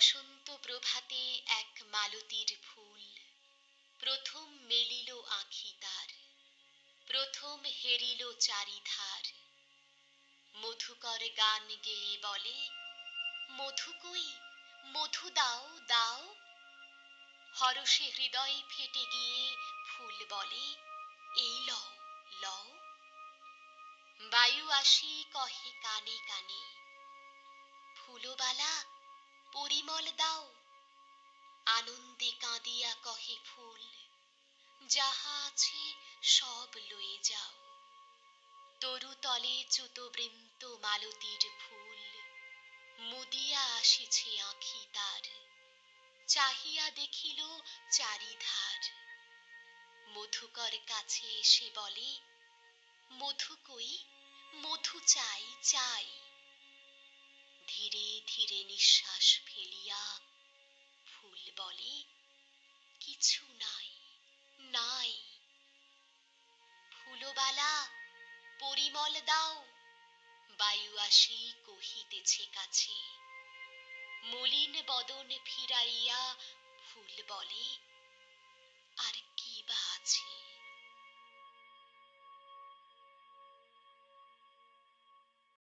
বসন্ত প্রভাতে এক মালতীর ফুল প্রথম মেলিল আঁখি তার, প্রথম হেরিল চারিধার। মধুকর গান গেয়ে বলে, মধু কই, মধু দাও দাও। হরষে হৃদয় ফেটে গিয়ে ফুল বলে, এই লও লও। বায়ু আসি কহে কানে কানে, ফুলবালা পরিমল দাও। আনন্দে কাঁদিয়া কহে ফুল, যাহা আছে সব লয়ে যাও। তরুতলে চ্যুতবৃন্ত মালতীর ফুল মুদিয়া আসিছে আঁখি তার, চাহিয়া দেখিল চারিধার। মধুকর কাছে এসে বলে, মধু কই, মধু চাই চাই। ধীরে ধীরে নিঃশ্বাস ফেলিয়া ফুল বলে, কিছু নাই নাই। ফুলবালা পরিমল দাও। বায়ু আসি কহিতেছে কাছে, মলিন বদন ফিরাইয়া ফুল বলে, আর কি বা আছে।